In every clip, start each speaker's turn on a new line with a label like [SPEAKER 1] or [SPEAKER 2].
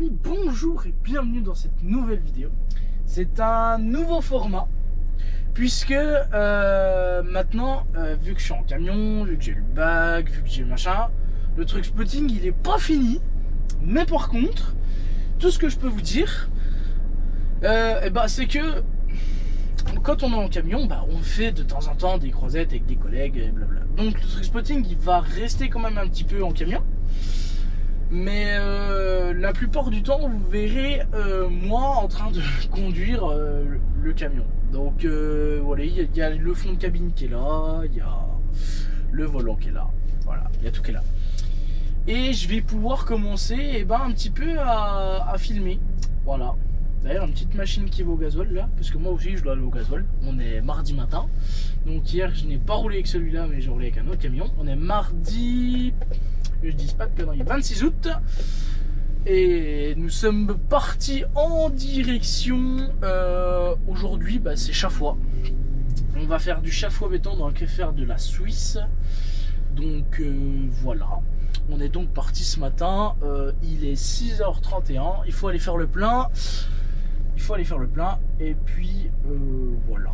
[SPEAKER 1] amis, bonjour et bienvenue dans cette nouvelle vidéo. C'est un nouveau format puisque maintenant, vu que je suis en camion, vu que j'ai le bac, vu que j'ai machin, le truc spotting il est pas fini. Mais par contre, tout ce que je peux vous dire, c'est que quand on est en camion, on fait de temps en temps des croisettes avec des collègues et blabla. Donc le truc spotting il va rester quand même un petit peu en camion. Mais la plupart du temps, vous verrez moi en train de conduire le camion. Donc voilà, il y a le fond de cabine qui est là, il y a le volant qui est là. Voilà, il y a tout qui est là. Et je vais pouvoir commencer un petit peu à filmer. Voilà. D'ailleurs, une petite machine qui va au gasoil là, parce que moi aussi je dois aller au gasoil. On est mardi matin. Donc hier, je n'ai pas roulé avec celui-là, mais j'ai roulé avec un autre camion. On est mardi, je dis pas de conneries, 26 août. Et nous sommes partis en direction, aujourd'hui, c'est Chaffois. On va faire du Chaffois béton, on va faire de la Suisse. Donc voilà. On est donc parti ce matin, il est 6h31, il faut aller faire le plein. Et puis voilà.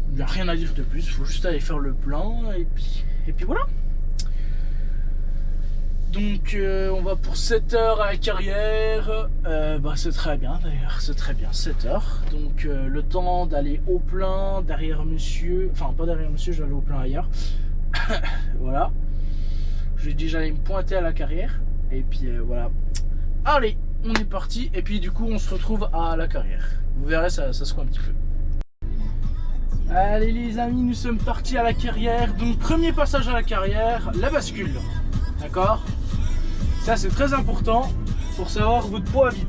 [SPEAKER 1] Il n'y a rien à dire de plus, il faut juste aller faire le plein et puis voilà. Donc on va pour 7 heures à la carrière, c'est très bien d'ailleurs, c'est très bien, 7 heures. Donc le temps d'aller au plein derrière monsieur, enfin pas derrière monsieur, je vais aller au plein ailleurs. Voilà. Je lui ai dit j'allais me pointer à la carrière, et puis voilà. Allez, on est parti, et puis du coup on se retrouve à la carrière. Vous verrez, ça se voit un petit peu. Allez les amis, nous sommes partis à la carrière. Donc premier passage à la carrière, la bascule. D'accord? Ça c'est très important pour savoir votre poids à vide.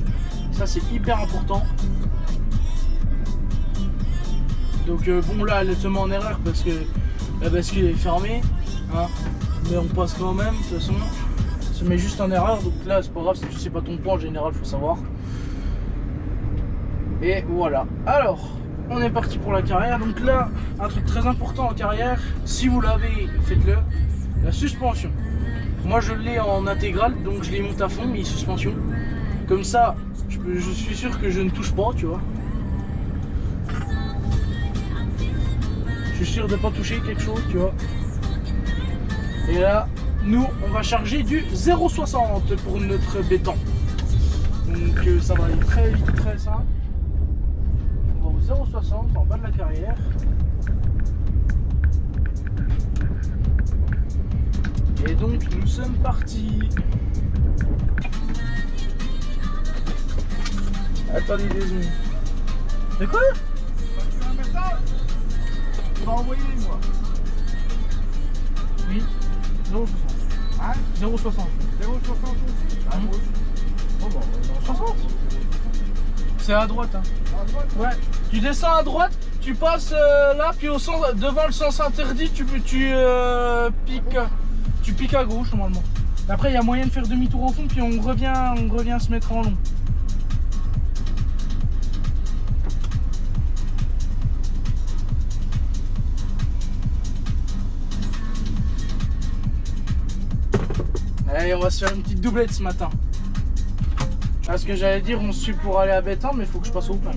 [SPEAKER 1] Ça c'est hyper important. Donc bon là elle se met en erreur parce que la bascule est fermée. Hein, mais on passe quand même, de toute façon. Elle se met juste en erreur. Donc là c'est pas grave si tu sais pas ton poids en général, faut savoir. Et voilà. Alors on est parti pour la carrière. Donc là, un truc très important en carrière, si vous l'avez, faites-le, la suspension. Moi je l'ai en intégrale, donc je les monte à fond, mes suspensions. Comme ça, je suis sûr que je ne touche pas, tu vois. Je suis sûr de ne pas toucher quelque chose, tu vois. Et là, nous, on va charger du 0,60 pour notre béton. Donc ça va aller très vite, très simple. On va au 0,60 en bas de la carrière. Et donc nous sommes partis. Attendez des secondes. De quoi? Tu un message? Tu vas envoyer moi. Oui. 0,60. Hein? 0,60. 0,60 aussi? Ah oui. Bon bah 60. C'est à droite hein. À droite? Ouais. Tu descends à droite, tu passes là, puis au sens, devant le sens interdit, tu piques. Tu piques à gauche normalement. Après il y a moyen de faire demi-tour au fond, puis on revient se mettre en long. Allez, on va se faire une petite doublette ce matin. Parce que j'allais dire on suit pour aller à Bétham, mais il faut que je passe au plein.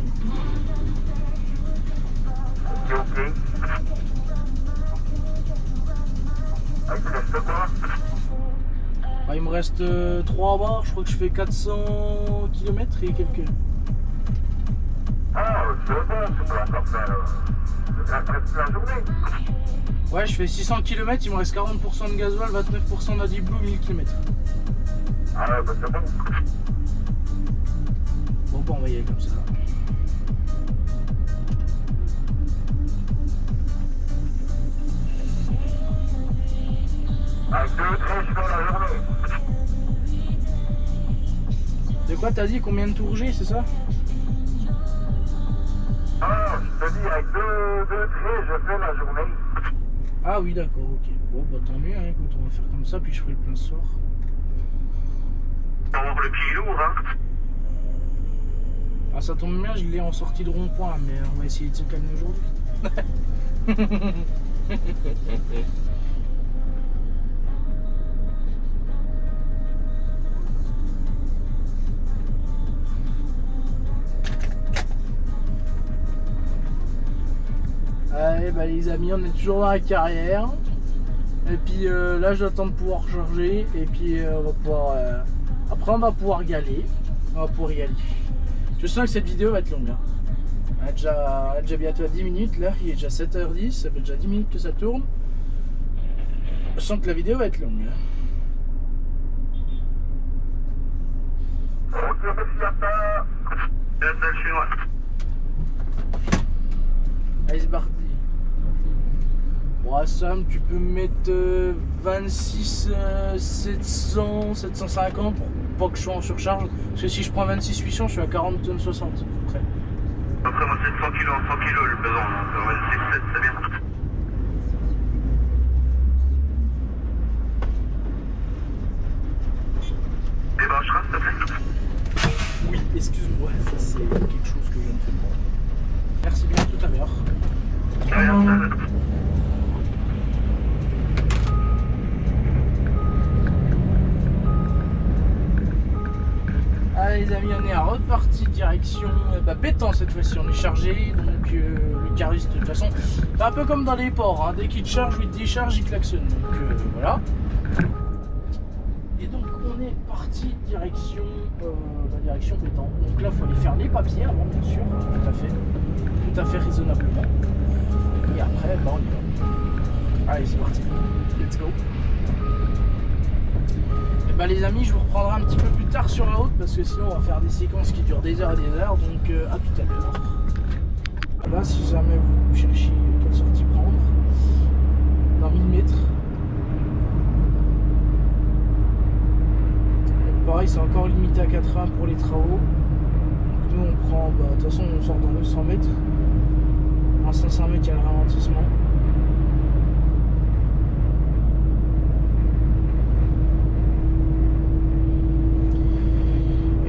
[SPEAKER 1] Ok. Il me reste 3 barres, je crois que je fais 400 km et quelques.
[SPEAKER 2] Ah, c'est bon, tu peux encore faire la journée.
[SPEAKER 1] Ouais, je fais 600 km, il me reste 40% de gasoil, 29% d'AdBlue, 1000 km.
[SPEAKER 2] Ah ouais, c'est bon.
[SPEAKER 1] Bon, on va y aller comme ça.
[SPEAKER 2] Avec 2 tranches dans la journée.
[SPEAKER 1] De quoi t'as dit? Combien de tours j'ai, c'est ça?
[SPEAKER 2] Ah, je te dis, avec 2 traits, je fais la journée.
[SPEAKER 1] Ah oui, d'accord, ok. Bon, tant mieux, hein, écoute, on va faire comme ça, puis je ferai le plein ce soir.
[SPEAKER 2] Pour avoir le pied lourd, hein.
[SPEAKER 1] Ah, ça tombe bien, je l'ai en sortie de rond-point, mais on va essayer de se calmer aujourd'hui. Allez, bah les amis, on est toujours dans la carrière. Et puis là, j'attends de pouvoir recharger. Et puis on va pouvoir. Après, on va pouvoir y aller. On va pouvoir y aller. Je sens que cette vidéo va être longue. Hein. On est déjà bientôt à 10 minutes. Là, il est déjà 7h10. Ça fait déjà 10 minutes que ça tourne. Je sens que la vidéo va être longue. Hein. Allez, c'est parti. Bon, Sam, tu peux mettre 26 700, 750 pour pas que je sois en surcharge. Parce que si je prends 26 800, je suis à 40 tonnes 60 après.
[SPEAKER 2] Après, moi, c'est 100 kg, 100 kg le pesant. Donc 26, 7, c'est bien. Débranchera, s'il te plaît.
[SPEAKER 1] Oui, excuse-moi, ça c'est quelque chose que je ne fais pas. Merci bien, tout à l'heure. Allez les amis, on est à reparti direction Pétan cette fois-ci, on est chargé, donc le cariste de toute façon, c'est un peu comme dans les ports, hein. Dès qu'il te charge ou il te décharge, il klaxonne, donc voilà. Et donc on est parti direction Pétan, donc là il faut aller faire les papiers avant bien sûr, tout à fait raisonnablement, et après bah, on y va. Allez c'est parti, let's go. Bah les amis, je vous reprendrai un petit peu plus tard sur la route parce que sinon on va faire des séquences qui durent des heures et des heures, donc à tout à l'heure. Là si jamais vous cherchez quelle sortie prendre, dans 1000 mètres. Et pareil c'est encore limité à 80 pour les travaux. Donc nous on prend, bah, de toute façon on sort dans 900 mètres. En 500 mètres il y a le ralentissement.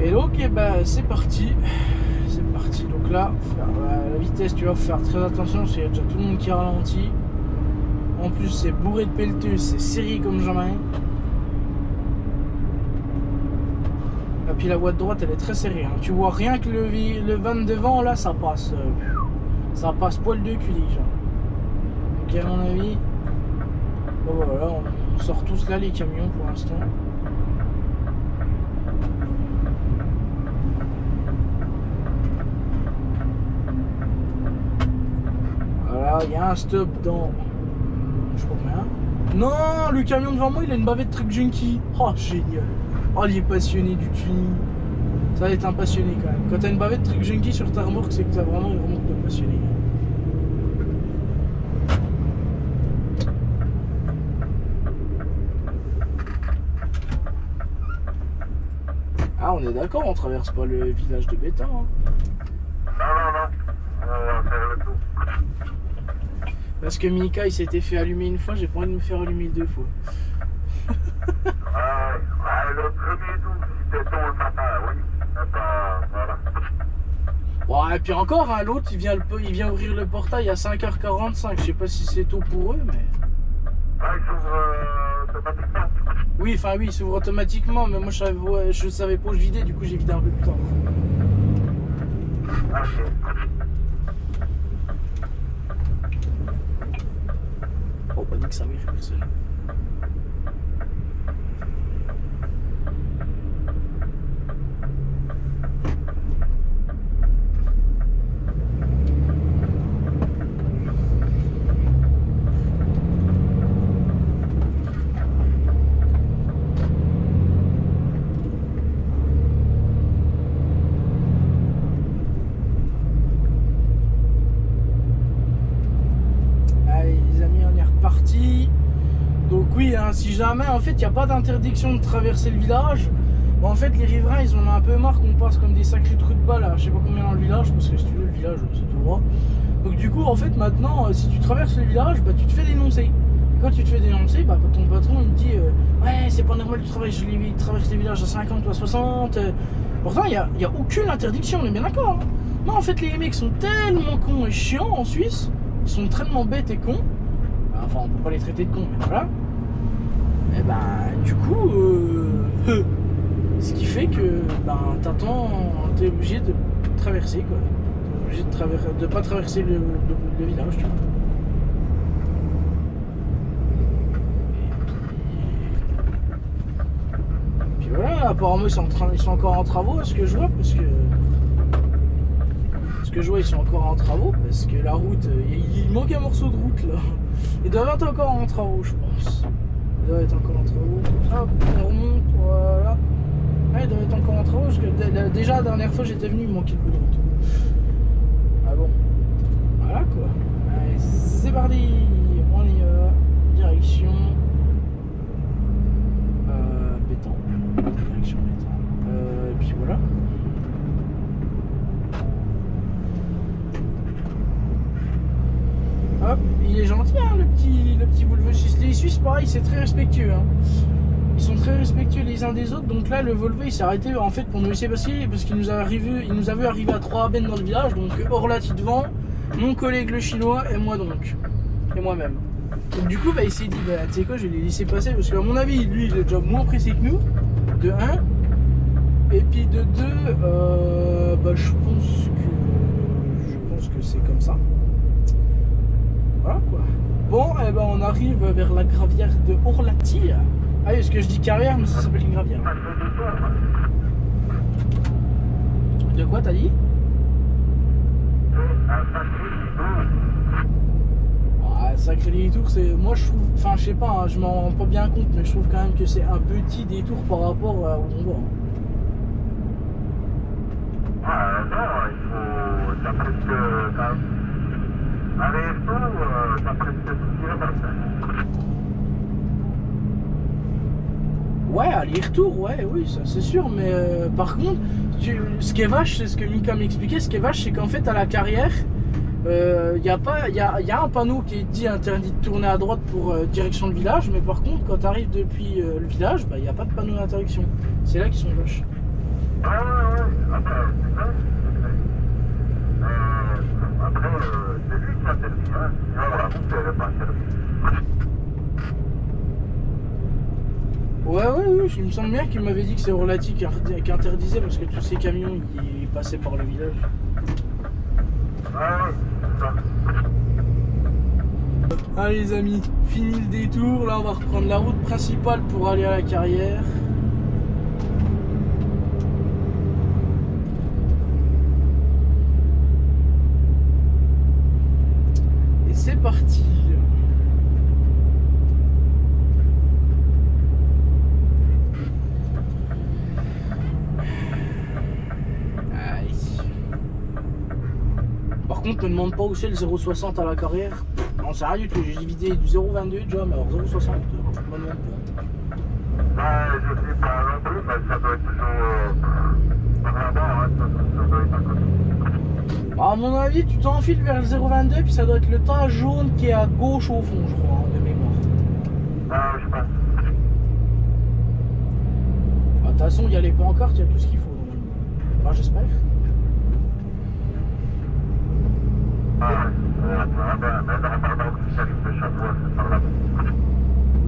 [SPEAKER 1] Et donc c'est parti, donc là la vitesse tu vas faire très attention parce qu'il y a déjà tout le monde qui ralentit, en plus c'est bourré de pelleteux, c'est serré comme jamais, et puis la voie de droite elle est très serrée, hein. Tu vois rien que le van devant là ça passe poil de cul déjà, donc à mon avis bon, voilà, on sort tous là les camions pour l'instant. Il y a un stop dans je sais pas combien. Non, le camion devant moi il a une bavette truck junkie. Oh génial. Oh il est passionné du tuning. Ça va être un passionné quand même. Quand t'as une bavette truck junkie sur ta remorque, c'est que t'as vraiment une remorque de passionné. Ah on est d'accord, on traverse pas le village de Pétan. Hein.
[SPEAKER 2] Non. On va faire le tour.
[SPEAKER 1] Parce que Mika il s'était fait allumer une fois, j'ai pas envie de me faire allumer deux fois.
[SPEAKER 2] Le premier tour, c'était ton papa, oui. Voilà.
[SPEAKER 1] Ouais, et puis encore, hein, l'autre il vient ouvrir le portail à 5h45. Je sais pas si c'est tôt pour eux, mais.
[SPEAKER 2] Il s'ouvre automatiquement.
[SPEAKER 1] Oui, enfin oui, il s'ouvre automatiquement, mais moi je savais pas où je vidais, du coup j'ai vidé un peu plus tard.
[SPEAKER 2] Ok.
[SPEAKER 1] Oh bah nique sa mère, personne. Donc oui, hein, si jamais en fait il n'y a pas d'interdiction de traverser le village, bon, en fait les riverains ils en ont un peu marre qu'on passe comme des sacrés trous de balle, je sais pas combien dans le village, parce que si tu veux le village c'est tout droit. Donc du coup en fait maintenant si tu traverses le village, bah, tu te fais dénoncer. Et quand tu te fais dénoncer, bah, ton patron il te dit ouais c'est pas normal, tu traverses les villages à 50 ou à 60. Pourtant il n'y a aucune interdiction, on est bien d'accord. Hein. Non en fait les mecs sont tellement cons et chiants en Suisse, ils sont tellement bêtes et cons. Enfin, on peut pas les traiter de cons, mais voilà. Et ben, du coup, ce qui fait que, t'es obligé de traverser, quoi. T'es obligé de pas traverser le village, tu vois. puis voilà, apparemment ils sont encore en travaux, à ce que je vois, parce que... Ce que je vois, ils sont encore en travaux, parce que la route, il manque un morceau de route là. Ils doivent être encore en travaux, je pense. Ils doivent être encore en travaux. Hop, on remonte, voilà. Ouais, ils doivent être encore en travaux, parce que déjà la dernière fois j'étais venu, il manquait le bout de route. Ah bon. Voilà quoi. Allez, c'est parti. On y va. Direction... béton. Direction béton. Et puis voilà. Hop, il est gentil hein, le petit Volvo suisse. Les Suisses pareil, c'est très respectueux hein. Ils sont très respectueux les uns des autres. Donc là le Volvo il s'est arrêté en fait pour nous laisser passer, parce qu'il nous a vu arriver à 3 bennes dans le village. Donc Orlati devant, mon collègue le chinois et moi donc. Et moi-même. Donc du coup bah, il s'est dit bah tu sais quoi, je vais les laisser passer, parce qu'à mon avis lui il est déjà moins pressé que nous. De 1. Et puis de 2 bah, je pense que c'est comme ça. Voilà quoi. Bon, eh ben on arrive vers la gravière de Orlati. Ah oui, est-ce que je dis carrière, mais ça s'appelle une gravière. De quoi t'as dit? Ah, sacré détour, c'est... Moi je trouve... Enfin je sais pas, hein, je m'en rends pas bien compte, mais je trouve quand même que c'est un petit détour par rapport à où on va.
[SPEAKER 2] Ah non, il faut... Ça presque... Allez, ça presque 10 km.
[SPEAKER 1] Ouais, aller-retour, ouais, oui, ça c'est sûr, mais par contre, ce qui est vache, c'est ce que Mika m'expliquait, ce qui est vache, c'est qu'en fait à la carrière, il y a un panneau qui dit interdit de tourner à droite pour direction le village, mais par contre, quand tu arrives depuis le village, il n'y a pas de panneau d'interdiction. C'est là qu'ils sont vaches.
[SPEAKER 2] Ah ouais, après, c'est ça, après, c'est lui qui interdit, hein, sinon la route, elle n'est pas interdite.
[SPEAKER 1] Ouais, il me semble bien qu'il m'avait dit que c'est Orlati qui interdisait, parce que tous ces camions, ils passaient par le village.
[SPEAKER 2] Ah oui, c'est ça.
[SPEAKER 1] Allez les amis, fini le détour, là on va reprendre la route principale pour aller à la carrière. Et c'est parti. Par contre, me demande pas où c'est le 0,60 à la carrière. Non, c'est rien du tout. J'ai divisé du 0,22 déjà, mais alors 0,60, me demande pas.
[SPEAKER 2] Je sais pas non plus, mais ça doit être toujours par là-bas, hein, ça doit être à côté.
[SPEAKER 1] À mon avis, tu t'enfiles vers le 0,22, puis ça doit être le tas jaune qui est à gauche au fond, je crois, de mémoire.
[SPEAKER 2] Ah, je pense.
[SPEAKER 1] De toute façon, il y a les pancartes, il y a tout ce qu'il faut. Enfin, j'espère.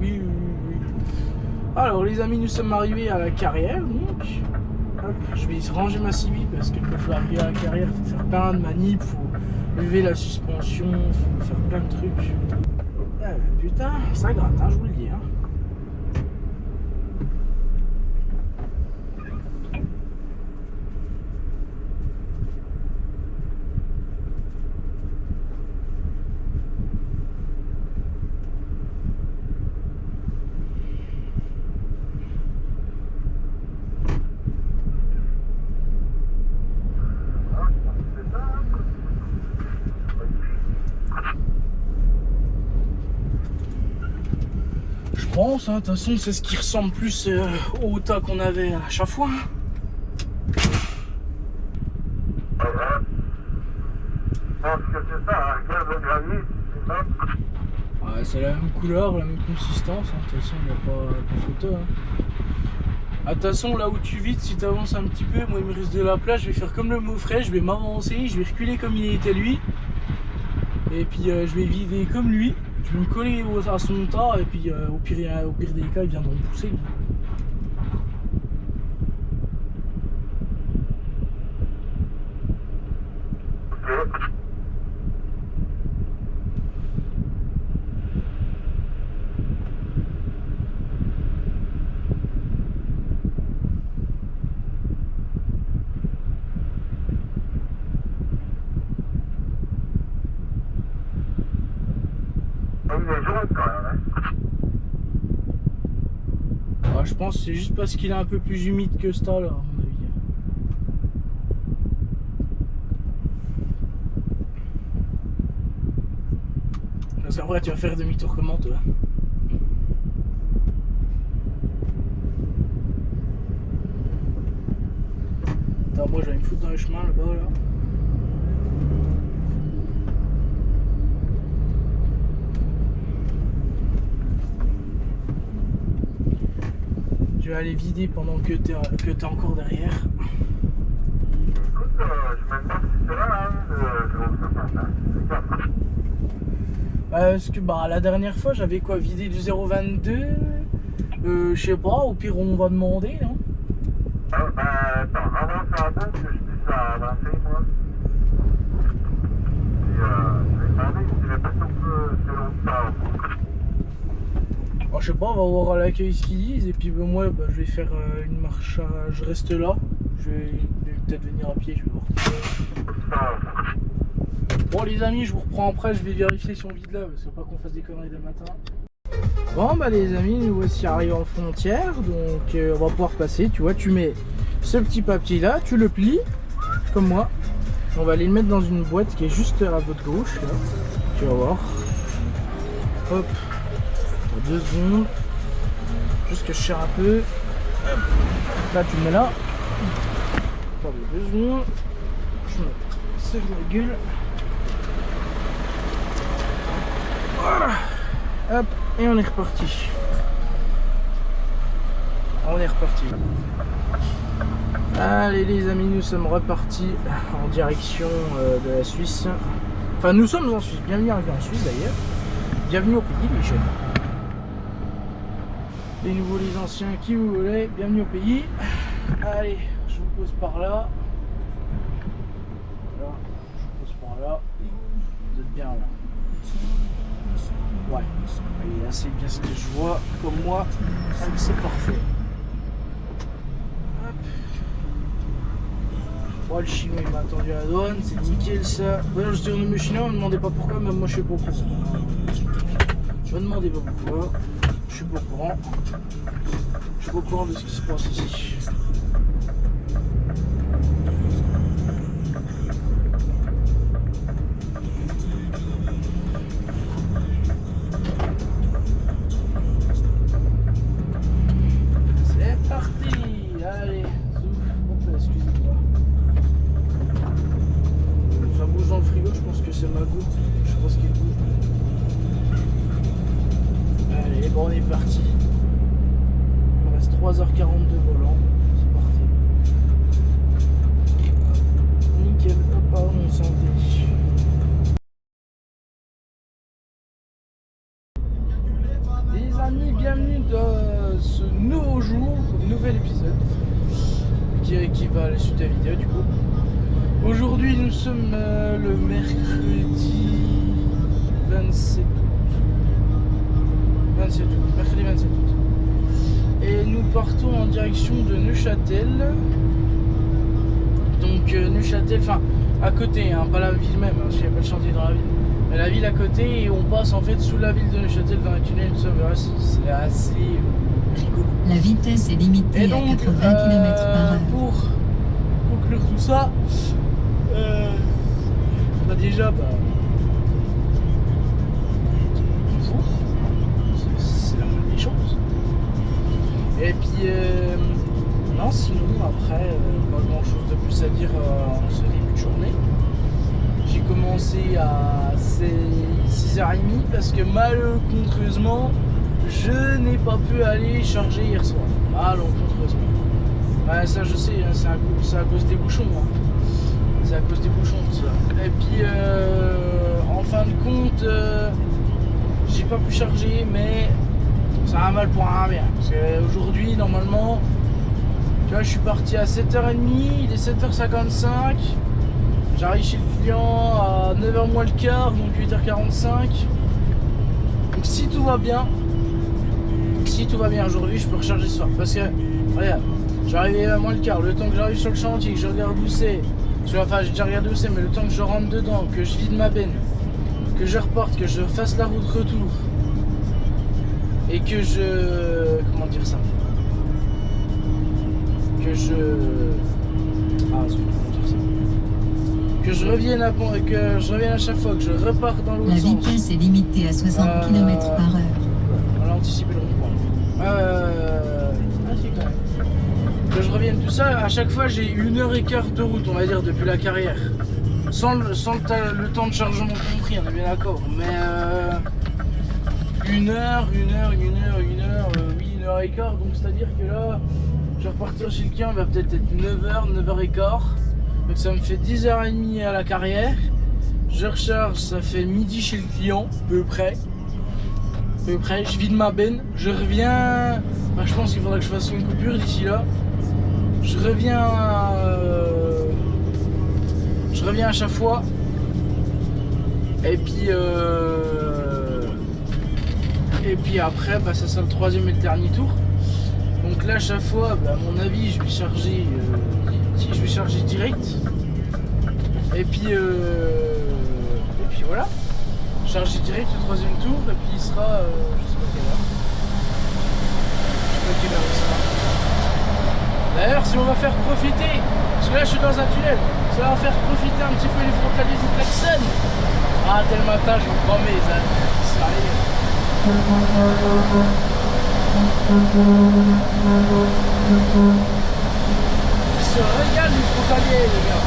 [SPEAKER 1] Oui. Alors les amis, nous sommes arrivés à la carrière, donc hop, je vais ranger ma Civic parce que quand je vais arriver à la carrière, il faut faire plein de manips, faut lever la suspension, faut faire plein de trucs. Ah, putain, ça gratte, hein, je vous le dis. Hein. Je pense, hein, de toute façon, c'est ce qui ressemble plus au tas qu'on avait à chaque fois.
[SPEAKER 2] Je pense que c'est ça, hein, regarde le gravier, c'est ça.
[SPEAKER 1] Ouais, c'est la même couleur, la même consistance, hein, de toute façon, il n'y a pas photo. Hein. Ah, de toute façon, là où tu vides, si tu avances un petit peu, moi il me reste de la place, je vais faire comme le Maufrais, je vais m'avancer, je vais reculer comme il était lui. Et puis je vais vider comme lui. Je vais me coller à son tas et puis au pire des cas, ils viendront pousser. je pense que c'est juste parce qu'il est un peu plus humide que ça là, à mon avis. Parce qu'après tu vas faire demi-tour comment toi? Attends, moi je vais me foutre dans le chemin là-bas là. Je vais aller vider pendant que t'es encore derrière.
[SPEAKER 2] Écoute, je me demande si c'est là, hein, je trouve ça.
[SPEAKER 1] Parce que bah la dernière fois j'avais quoi, vidé du 0,22. Je sais pas, au pire on va demander, non?
[SPEAKER 2] Attends, avance un peu que je puisse avancer moi. Et je vais demander, j'ai l'impression que c'est longtemps.
[SPEAKER 1] Oh, je sais pas, on va voir à l'accueil ce qu'ils disent et puis bah, moi bah, je vais faire une marche, je reste là. Je vais peut-être venir à pied, je vais voir. Bon les amis, je vous reprends après, je vais vérifier si on vide là, parce qu'il faut pas qu'on fasse des conneries dès le matin. Bon bah les amis, nous voici arrivés en frontière, donc on va pouvoir passer, tu vois, tu mets ce petit papier là, tu le plies, comme moi. On va aller le mettre dans une boîte qui est juste à votre gauche, là. Tu vas voir. Hop, 2 secondes, juste que je serre un peu. Hop. Là tu le mets là. Attends 2 secondes, je me serre la gueule. Voilà. Hop, et on est reparti. On est reparti. Allez les amis, nous sommes repartis en direction de la Suisse. Enfin, nous sommes en Suisse. Bienvenue arrivés en Suisse d'ailleurs. Bienvenue au pays, les jeunes. Les nouveaux, les anciens, qui vous voulez. Bienvenue au pays. Allez, je vous pose par là. Voilà, je vous pose par là. Vous êtes bien là. Ouais, allez, là c'est bien ce que je vois, comme moi, c'est parfait. Hop. Oh, le chinois il m'a attendu à la douane, c'est nickel ça. Ouais, je dis au chinois, ne me demandez pas pourquoi, même moi je suis pas au courant. Ne me demandez pas pourquoi, je suis pas au courant. Je suis pas au courant de ce qui se passe ici. C'est ma goutte, je sais pas ce qu'il bouge. Allez, bon, on est parti. Il me reste 3h42 volant. C'est parti. Nickel, hop, on santé. Les amis, bienvenue dans ce nouveau jour, nouvel épisode qui va à la suite de la vidéo du coup. Aujourd'hui nous sommes le mercredi 27 août. Mercredi 27 août. Et nous partons en direction de Neuchâtel. Donc Neuchâtel, enfin à côté, hein, pas la ville même, parce qu'il n'y a pas de chantier dans la ville. Mais la ville à côté et on passe en fait sous la ville de Neuchâtel dans un tunnel, tout ça, c'est assez rigolo.
[SPEAKER 3] La vitesse est limitée
[SPEAKER 1] donc,
[SPEAKER 3] à 80 km/h.
[SPEAKER 1] Pour conclure tout ça, bah déjà, bonjour, c'est la moindre des choses. Et puis, non, sinon, après, pas grand chose de plus à dire en ce début de journée. J'ai commencé à 6h30 parce que malencontreusement, je n'ai pas pu aller charger hier soir. Malencontreusement. Ouais, ça je sais, hein, c'est à cause des bouchons. Hein. C'est à cause des bouchons tout ça. Et puis en fin de compte, j'ai pas pu charger, mais ça a un mal pour un bien. Parce qu'aujourd'hui, normalement, tu vois, je suis parti à 7h30, il est 7h55. J'arrive chez le client à 9h moins le quart, donc 8h45. Donc si tout va bien aujourd'hui, je peux recharger ce soir. Parce que, regarde, j'arrive à moins le quart, le temps que j'arrive sur le chantier, que je regarde où c'est, enfin j'ai déjà regardé où c'est, mais le temps que je rentre dedans, que je vide ma benne, que je reparte, que je fasse la route retour, et que je... comment dire ça, que je... Ah, zut, comment dire ça. Que je revienne à chaque fois, que je reparte dans l'autre
[SPEAKER 3] La
[SPEAKER 1] sens.
[SPEAKER 3] vitesse est limitée à 60 km/h.
[SPEAKER 1] On a anticipé le rond-point. Si, quand même. Que je revienne tout ça, à chaque fois j'ai 1h15 de route, on va dire, depuis la carrière. Sans le temps de chargement compris, on est bien d'accord. Mais 1h15, oui, 1h15. Donc c'est-à-dire que là, je vais repartir chez le client, il va peut-être être 9h, 9h15. Donc ça me fait 10h30 à la carrière. Je recharge, ça fait midi chez le client, peu près. Je vide ma benne, je reviens. Bah, je pense qu'il faudra que je fasse une coupure d'ici là. Je reviens à chaque fois. Et puis après, bah, ça sera le troisième et le dernier tour. Donc là, à chaque fois, bah, à mon avis, je vais charger direct. Et puis voilà. Charger direct le troisième tour. Et puis il sera, je sais pas quelle heure il sera. D'ailleurs, si on va faire profiter, parce que là je suis dans un tunnel, ça va faire profiter un petit peu les frontaliers du klaxon. Ah, tel matin, je vous promets, les amis, sérieux. Ils se régalent du frontalier, les gars.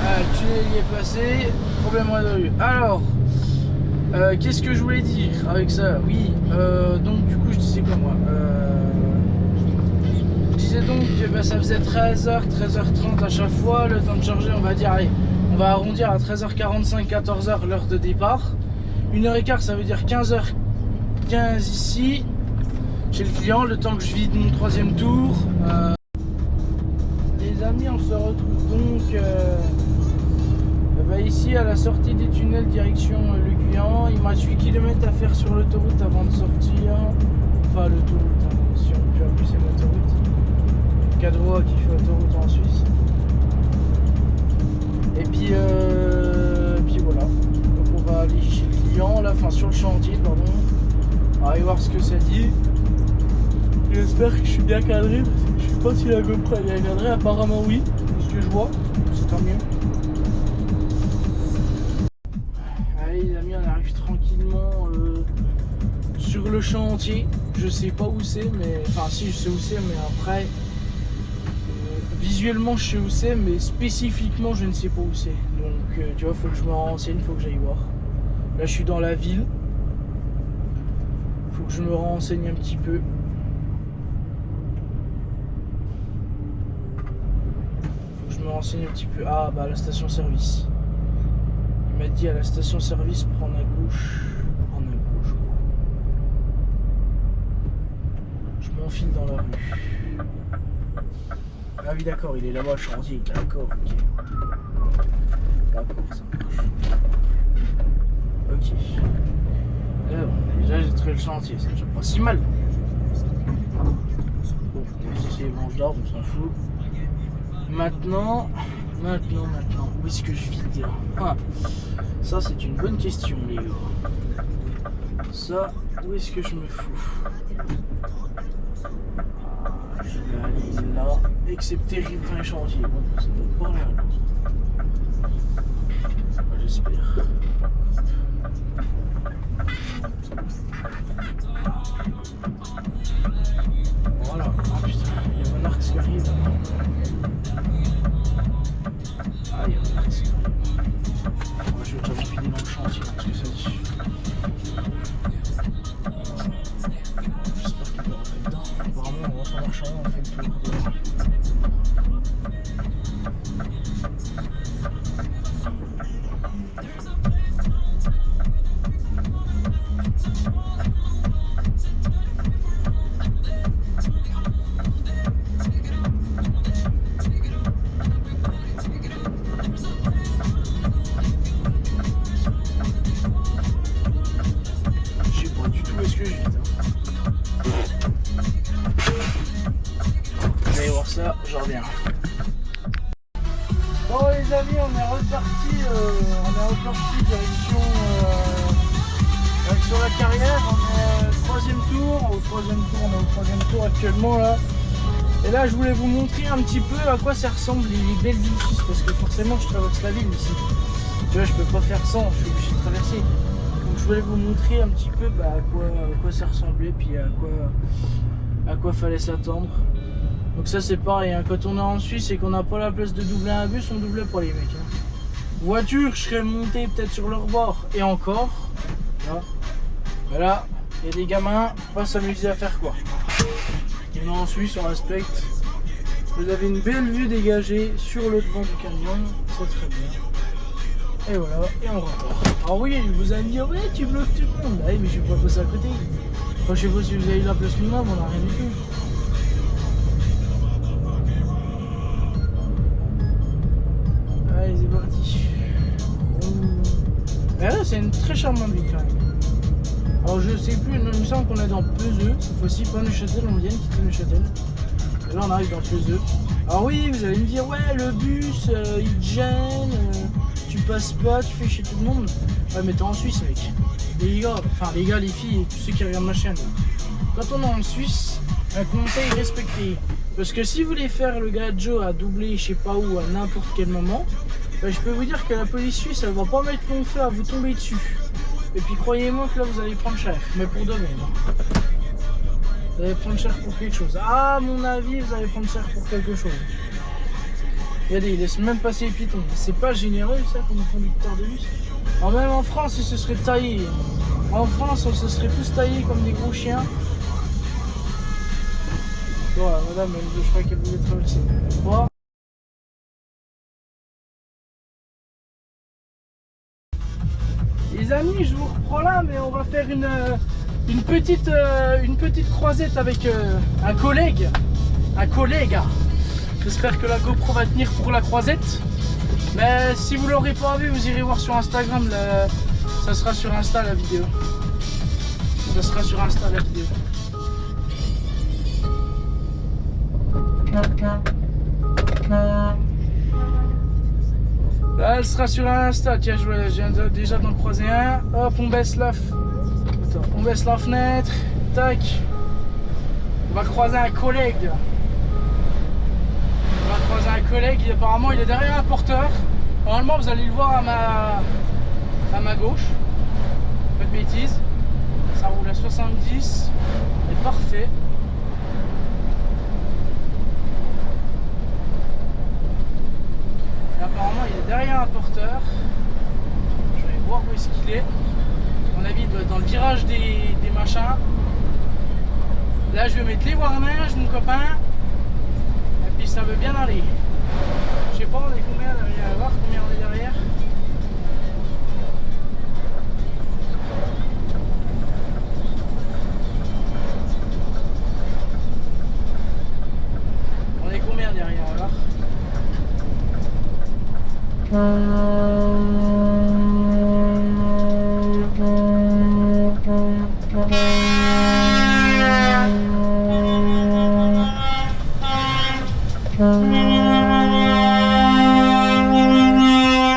[SPEAKER 1] Ah, le tunnel y est passé, problème résolu. Alors, qu'est-ce que je voulais dire avec ça? Oui, donc du coup je disais quoi moi, je disais donc que bah, ça faisait 13h, 13h30 à chaque fois, le temps de charger on va dire, allez, on va arrondir à 13h45, 14h l'heure de départ. 1h15 ça veut dire 15h15 ici, chez le client, le temps que je vide mon troisième tour. Les amis, on se retrouve donc bah, ici à la sortie des tunnels direction le client. Il me reste 8 km à faire sur l'autoroute avant de sortir. Enfin l'autoroute, hein, si on peut appeler c'est l'autoroute. Cadroit qui fait autoroute en Suisse. Et puis voilà. Donc on va aller chez le client, là, enfin sur le chantier, pardon. On va aller voir ce que ça dit. J'espère que je suis bien cadré, parce que je sais pas si la GoPro est bien cadrée, apparemment oui, c'est ce que je vois, c'est tant mieux. Allez les amis, on arrive tranquillement sur le chantier. Je sais pas où c'est, mais enfin si je sais où c'est, mais après visuellement je sais où c'est, mais spécifiquement je ne sais pas où c'est. Donc tu vois, faut que je me renseigne, faut que j'aille voir. Là je suis dans la ville, faut que je me renseigne un petit peu. Je me renseigne un petit peu. Ah bah la station service. Il m'a dit à la station service prendre à gauche. Prendre à gauche. Je m'enfile dans la rue. Ah oui d'accord, il est là-bas le chantier. D'accord, ok. D'accord, ça marche. Ok. Alors, déjà j'ai trouvé le chantier, c'est déjà pas si mal. Bon, c'est les branches d'arbres, on s'en fout. Maintenant, où est-ce que je vide? Ah, ça c'est une bonne question les gars. Ça, où est-ce que je me fous? Je vais aller là, excepté le plein chantier. Bon, ça doit pas là. J'espère. Voilà, oh putain, il y a mon arc qui arrive. Ah, il y a mon arc qui arrive. Moi, je vais déjà vous vider dans le chantier, parce que ça dit. J'espère qu'il peut rentrer dedans. Apparemment, on rentre en marchant, on fait le tour de... Je reviens. Bon les amis, on est reparti direction Donc sur la carrière, on est au troisième tour. On est au troisième tour actuellement là. Et là, je voulais vous montrer un petit peu à quoi ça ressemble les belles villes suisses, parce que forcément, je traverse la ville ici. Tu vois, je peux pas faire sans, je suis obligé de traverser. Donc, je voulais vous montrer un petit peu à quoi ça ressemblait, puis à quoi fallait s'attendre. Donc ça, c'est pareil, hein. Quand on est en Suisse et qu'on n'a pas la place de doubler un bus, on doublait pas les mecs. Hein. Voiture, je serais monté peut-être sur leur bord, et encore. Là. Mais là, il y a des gamins, pas s'amuser à faire quoi. On est en Suisse, on respecte. Vous avez une belle vue dégagée sur le devant du camion, c'est très bien. Et voilà, et on repart. Alors oui, vous allez me dire, ouais, tu bloques tout le monde. Ah oui, mais je vais pas passer à côté. Enfin, je sais pas si vous avez eu la place minimum, on n'a rien du tout. Allez, c'est parti. Et là, c'est une très charmante ville quand même. Alors je sais plus, il me semble qu'on est dans Peseux, cette fois-ci pas Neuchâtel, on vient de quitter Neuchâtel. Et là on arrive dans Peseux. Alors oui, vous allez me dire, ouais le bus, il te gêne, tu passes pas, tu fais chez tout le monde. Ouais mais t'es en Suisse mec. Les gars, les filles, tous ceux qui regardent ma chaîne. Quand on est en Suisse, un conseil respecté. Parce que si vous voulez faire le gars Joe à doubler je sais pas où à n'importe quel moment, bah, je peux vous dire que la police suisse elle va pas mettre long feu à vous tomber dessus. Et puis croyez-moi que là vous allez prendre cher, mais pour de même. Vous allez prendre cher pour quelque chose. À mon avis, vous allez prendre cher pour quelque chose. Regardez, il laisse même passer les piétons. C'est pas généreux ça comme conducteur de bus. Alors même en France, ils se seraient taillés. En France, on se serait tous taillés comme des gros chiens. Voilà, madame, je crois qu'elle voulait traverser. Voilà. Les amis, je vous reprends là, mais on va faire une petite croisette avec un collègue. J'espère que la GoPro va tenir pour la croisette. Mais si vous l'aurez pas vu, vous irez voir sur Instagram. Ça sera sur Insta la vidéo. Ça sera sur Insta la vidéo. Là, elle sera sur Insta. Tiens, je viens déjà d'en croiser un. Hop, on baisse la fenêtre. Tac. On va croiser un collègue. Apparemment, il est derrière un porteur. Normalement, vous allez le voir à ma gauche. Pas de bêtises. Ça roule à 70. C'est parfait. Et apparemment, il est derrière un porteur. Je vais voir où est-ce qu'il est. À mon avis, il doit être dans le virage des machins. Là, je vais mettre les warnings, mon copain. Et puis, ça veut bien aller. Je sais pas, on est combien là? On va voir combien on est derrière. On est combien derrière alors?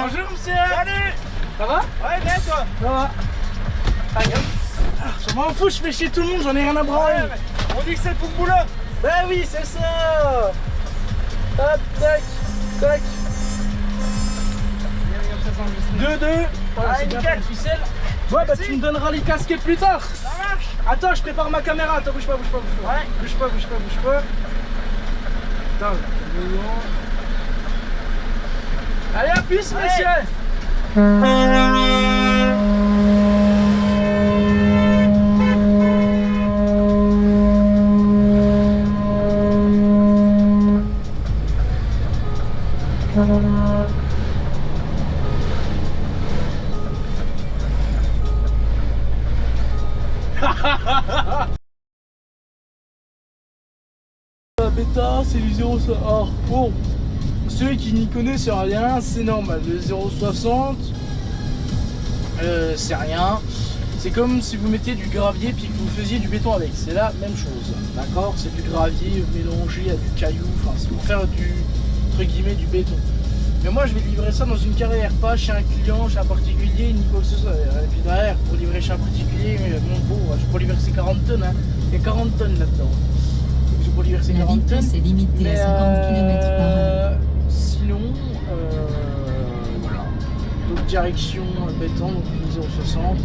[SPEAKER 1] Bonjour monsieur. Salut. Ça va? Ouais, bien toi. Ça va. Allez hop. Je m'en fous, je fais chier tout le monde, j'en ai rien à branler. Ouais, on dit que c'est pour le boulot. Ben oui, c'est ça. Hop, tac, tac. 2-2. Voilà, c'est bien pour le ficelle. Ouais, bah tu me donneras les casquettes plus tard. Ça marche. Attends, je prépare ma caméra. Attends, bouge pas. Ouais. Bouge pas. Attends, allez, à plus, messieurs. La bêta, c'est du 0,60. Alors, bon, ceux qui n'y connaissent rien, c'est normal. Le 0,60, c'est rien. C'est comme si vous mettiez du gravier puis que vous faisiez du béton avec. C'est la même chose. D'accord? C'est du gravier mélangé à du caillou. Enfin, c'est pour faire du, entre guillemets, du béton. Mais moi je vais livrer ça dans une carrière, pas chez un client, chez un particulier, ni quoi que ce soit. Et puis derrière, pour livrer chez un particulier, mon pauvre, je peux livrer ces 40 tonnes, hein. Il y a 40 tonnes là-dedans. Je peux livrer ces 40 tonnes.
[SPEAKER 3] C'est limité à 50 km/h.
[SPEAKER 1] Sinon, voilà. Donc direction béton, donc 0,60.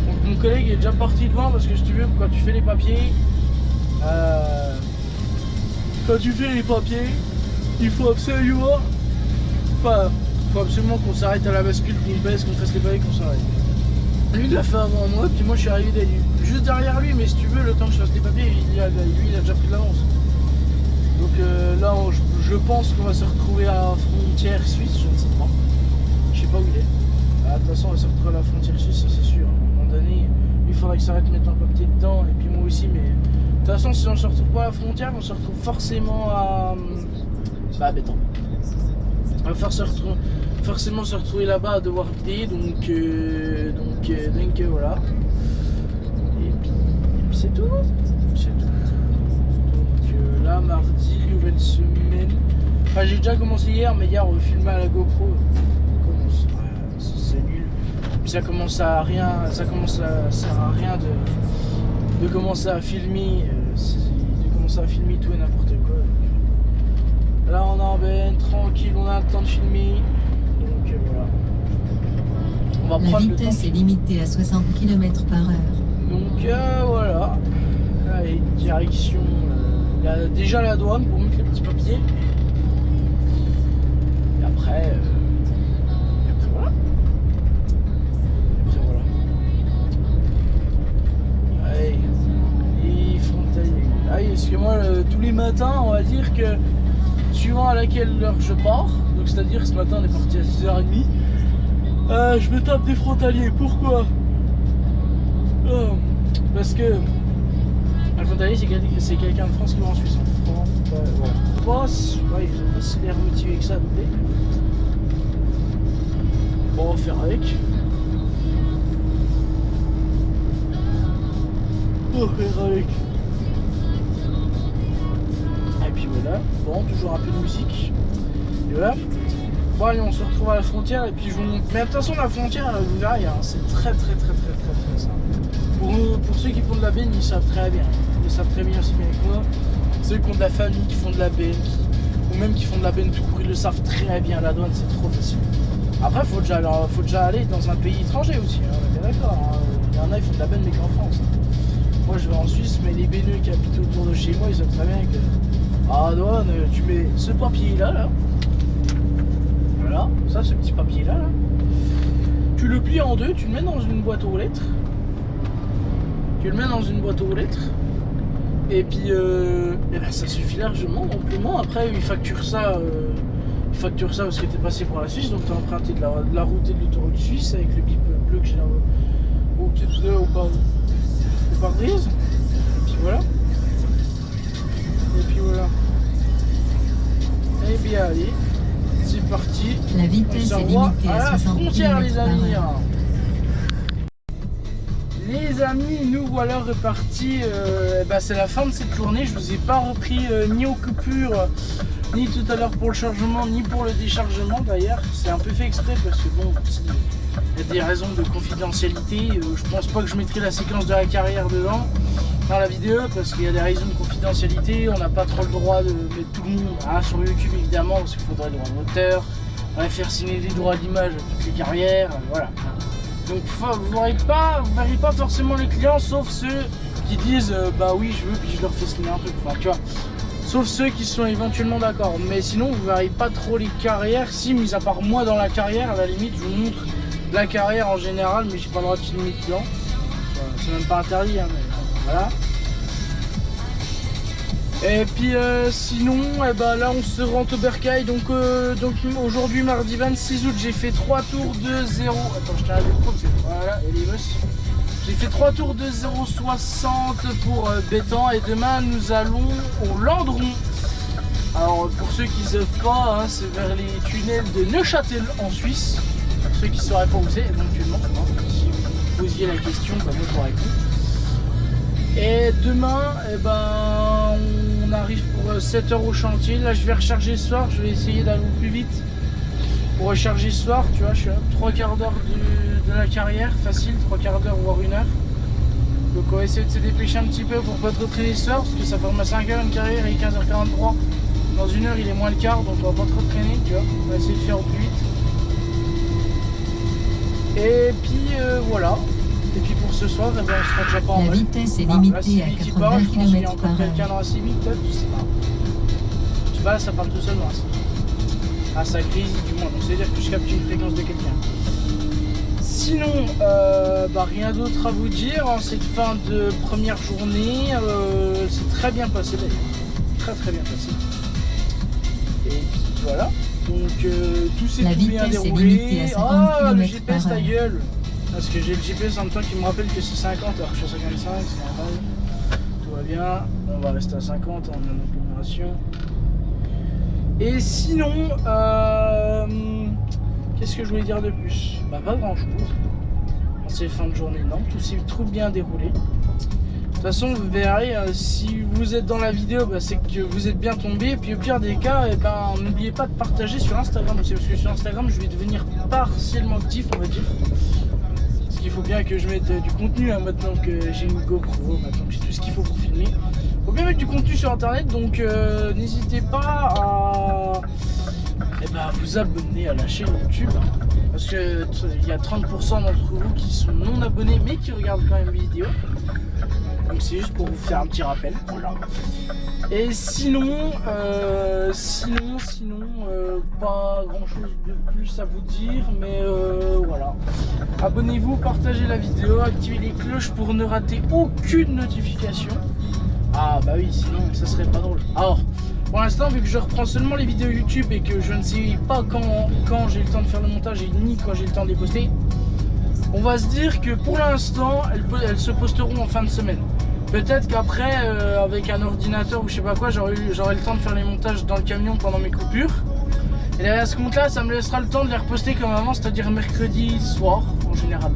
[SPEAKER 1] Donc mon collègue est déjà parti devant parce que si tu veux, quand tu fais les papiers, il faut absolument, qu'on s'arrête à la bascule, qu'on baisse, qu'on fasse les papiers, qu'on s'arrête. Lui il l'a fait avant moi, puis moi je suis arrivé juste derrière lui, mais si tu veux, le temps que je fasse les papiers, lui il a déjà pris de l'avance. Donc là, je pense qu'on va se retrouver à la frontière suisse, je ne sais pas. Je sais pas où il est. De toute façon, on va se retrouver à la frontière suisse, ça c'est sûr. À un moment donné, il faudra que ça arrête de mettre un papier dedans, et puis moi aussi, mais de toute façon, si on se retrouve pas à la frontière, on se retrouve forcément à béton. On va forcément se retrouver là-bas à devoir vider, donc voilà. Et puis c'est tout. C'est tout. Là, mardi, nouvelle semaine. Enfin, j'ai déjà commencé hier, mais hier on filmait à la GoPro. C'est nul. Puis ça commence à sert à rien de commencer à filmer, tout et n'importe quoi. Là, on est en benne, tranquille, on a le temps de filmer. Donc voilà. On va prendre le temps.
[SPEAKER 3] La vitesse est limitée à 60 km/h.
[SPEAKER 1] Donc voilà. Allez, direction. Il y a déjà la douane pour mettre les petits papiers. Et après voilà. Allez, les frontaliers. Allez, parce que moi, tous les matins, on va dire que suivant à laquelle heure je pars, donc c'est-à-dire ce matin on est parti à 6h30, je me tape des frontaliers. Pourquoi? Parce que un frontalier, c'est quelqu'un de France qui va en Suisse. Voilà. On passe, ouais, ils ont pas si l'air motivé que ça, doublé. Bon, on va faire avec. On va faire avec. Et puis voilà. Bon, toujours un peu de musique. Et voilà. Bon, allez, on se retrouve à la frontière et puis je vous montre. Mais de toute façon, la frontière, vous verrez, hein, c'est très simple. Pour ceux qui font de la benne, ils savent très bien. Ils savent très bien aussi bien que moi. Ceux qui ont de la famille, qui font de la benne, ou même qui font de la benne tout court, ils le savent très bien. La douane, c'est trop facile. Après, faut déjà aller dans un pays étranger aussi. Hein, on est d'accord. Hein. Il y en a, ils font de la benne, mais qu'en France. Moi, je vais en Suisse, mais les benneux qui habitent autour de chez moi, ils savent très bien que à la douane, tu mets ce papier-là, voilà, ça, ce petit papier-là, tu le plies en deux, tu le mets dans une boîte aux lettres. Et puis ça suffit largement, amplement. Après ils facturent ça parce que tu es passé pour la Suisse, donc tu as emprunté de la route et de l'autoroute suisse avec le bip bleu que j'ai là au pare-brise. Et puis voilà. Et bien allez, c'est parti.
[SPEAKER 3] La vitesse est limitée à 60
[SPEAKER 1] frontière, les amis.
[SPEAKER 3] km/h.
[SPEAKER 1] Les amis, nous voilà repartis. C'est la fin de cette journée. Je vous ai pas repris ni aux coupures, ni tout à l'heure pour le chargement, ni pour le déchargement. D'ailleurs, c'est un peu fait exprès parce que bon, il y a des raisons de confidentialité. Je pense pas que je mettrai la séquence de la carrière dedans dans la vidéo parce qu'il y a des raisons de confidentialité. On n'a pas trop le droit de mettre tout le monde sur YouTube évidemment parce qu'il faudrait le droit d'auteur. On va faire signer des droits d'image à toutes les carrières. Voilà. Donc vous ne verrez pas forcément les clients, sauf ceux qui disent bah oui je veux, puis je leur fais signer un truc, enfin, tu vois. Sauf ceux qui sont éventuellement d'accord. Mais sinon vous ne verrez pas trop les carrières, si mis à part moi dans la carrière, à la limite je vous montre la carrière en général, mais j'ai pas le droit de filmer dedans. C'est même pas interdit, hein, mais voilà. Et puis sinon, là on se rend au Bercail, donc aujourd'hui mardi 26 août j'ai fait 3 tours de 0. Attends, je tiens à le micro, voilà, et les meufs. J'ai fait 3 tours de 0,60 pour Bétan et demain nous allons au Landron. Alors pour ceux qui ne savent pas, hein, c'est vers les tunnels de Neuchâtel en Suisse. Pour ceux qui ne sauraient pas où c'est éventuellement, si vous posiez la question, moi je vous réponds. Et demain, on arrive pour 7h au chantier. Là, je vais recharger ce soir. Je vais essayer d'aller au plus vite. Pour recharger ce soir, tu vois, je suis à 3/4 d'heure de la carrière, facile, 3/4 d'heure voire 1 heure. Donc on va essayer de se dépêcher un petit peu pour pas trop traîner ce soir, parce que ça forme à 5 h une carrière, il est 15h43. Dans 1 heure il est moins le quart, donc on va pas trop traîner, tu vois. On va essayer de faire au plus vite. Et puis voilà. Et puis pour ce soir, eh ben, on sera déjà pas en
[SPEAKER 3] La
[SPEAKER 1] mode.
[SPEAKER 3] vitesse est
[SPEAKER 1] La
[SPEAKER 3] limitée à
[SPEAKER 1] Civic qui
[SPEAKER 3] 80
[SPEAKER 1] parle, je pense qu'il y a
[SPEAKER 3] km
[SPEAKER 1] encore
[SPEAKER 3] par
[SPEAKER 1] quelqu'un
[SPEAKER 3] heure.
[SPEAKER 1] dans la Civic, peut-être, je sais pas. Je sais pas, ça parle tout seul dans la Civic. Ah, ça grésille du moins, donc c'est-à-dire que je capte une fréquence de quelqu'un. Sinon, rien d'autre à vous dire en cette fin de première journée. C'est très bien passé d'ailleurs. Très bien passé. Et puis voilà. Donc tout s'est
[SPEAKER 3] La
[SPEAKER 1] tout bien
[SPEAKER 3] vitesse est
[SPEAKER 1] déroulé.
[SPEAKER 3] limitée à 50
[SPEAKER 1] Ah, le
[SPEAKER 3] km
[SPEAKER 1] GPS
[SPEAKER 3] par
[SPEAKER 1] ta
[SPEAKER 3] heure.
[SPEAKER 1] gueule. Parce que j'ai le GPS en même temps qui me rappelle que c'est 50 alors que je suis à 55, c'est normal. Tout va bien. On va rester à 50 en agglomération. Et sinon, qu'est-ce que je voulais dire de plus? Bah pas grand chose. C'est fin de journée, non, tout s'est trop bien déroulé. De toute façon, vous verrez, si vous êtes dans la vidéo, bah, c'est que vous êtes bien tombé. Et puis au pire des cas, eh ben, n'oubliez pas de partager sur Instagram aussi, parce que sur Instagram, je vais devenir partiellement actif, on va dire. Parce qu'il faut bien que je mette du contenu, hein, maintenant que j'ai une GoPro, maintenant que j'ai tout ce qu'il faut pour filmer. Il faut bien mettre du contenu sur internet, donc n'hésitez pas à vous abonner à la chaîne YouTube. Parce que il y a 30% d'entre vous qui sont non abonnés mais qui regardent quand même mes vidéos. Donc c'est juste pour vous faire un petit rappel. Voilà. Et sinon, pas grand chose de plus à vous dire, mais voilà. Abonnez-vous, partagez la vidéo, activez les cloches pour ne rater aucune notification. Ah bah oui, sinon ça serait pas drôle. Alors, pour l'instant, vu que je reprends seulement les vidéos YouTube et que je ne sais pas quand j'ai le temps de faire le montage et ni quand j'ai le temps de les poster, on va se dire que pour l'instant, elles se posteront en fin de semaine. Peut-être qu'après, avec un ordinateur ou je sais pas quoi, j'aurai le temps de faire les montages dans le camion pendant mes coupures. Et à ce compte-là, ça me laissera le temps de les reposter comme avant, c'est-à-dire mercredi soir en général.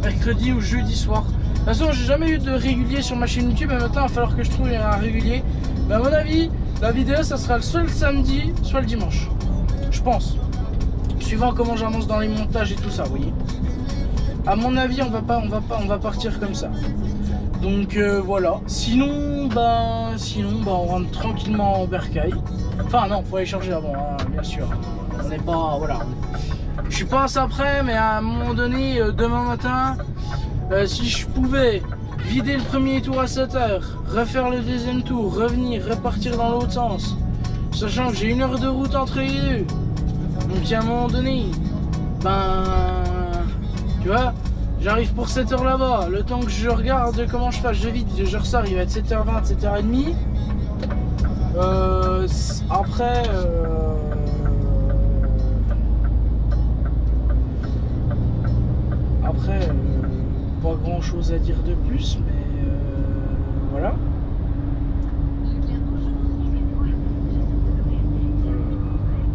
[SPEAKER 1] Mercredi ou jeudi soir. De toute façon, j'ai jamais eu de régulier sur ma chaîne YouTube et maintenant, il va falloir que je trouve un régulier. Mais à mon avis, la vidéo, ça sera soit le samedi, soit le dimanche. Je pense. Suivant comment j'avance dans les montages et tout ça, vous voyez. À mon avis, on va partir comme ça. Donc voilà. Sinon, on rentre tranquillement en bercail. Enfin non, faut aller charger avant, hein, bien sûr. On n'est pas, voilà. Je suis pas à ça près, mais à un moment donné, demain matin, si je pouvais vider le premier tour à 7 h, refaire le deuxième tour, revenir, repartir dans l'autre sens, sachant que j'ai 1 heure de route entre les deux. Donc à un moment donné, tu vois, j'arrive pour 7 h là-bas, le temps que je regarde comment je fais, je vide, je ressors, il va être 7h20, 7h30. Après, pas grand chose à dire de plus, mais voilà.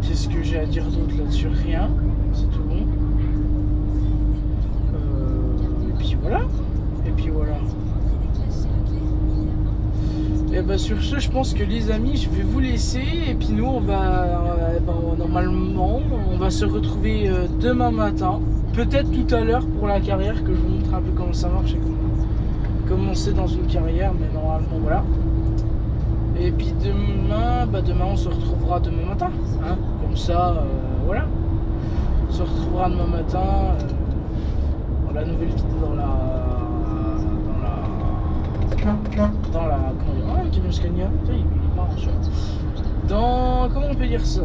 [SPEAKER 1] Qu'est-ce que j'ai à dire d'autre là-dessus? Rien, c'est tout bon. Et puis voilà. Et bah sur ce, je pense que les amis, je vais vous laisser. Et puis nous, on va normalement, on va se retrouver demain matin. Peut-être tout à l'heure pour la carrière, que je vous montre un peu comment ça marche et comment c'est dans une carrière. Mais normalement, voilà. Et puis demain, on se retrouvera demain matin. Hein, comme ça, voilà. On se retrouvera demain matin dans la nouvelle vidéo, comment on peut dire ça,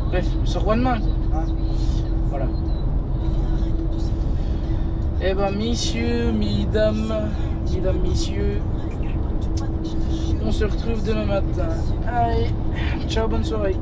[SPEAKER 1] bref, sur one man, hein, voilà. Et ben messieurs, mesdames, messieurs, on se retrouve demain matin. Allez, ciao, bonne soirée.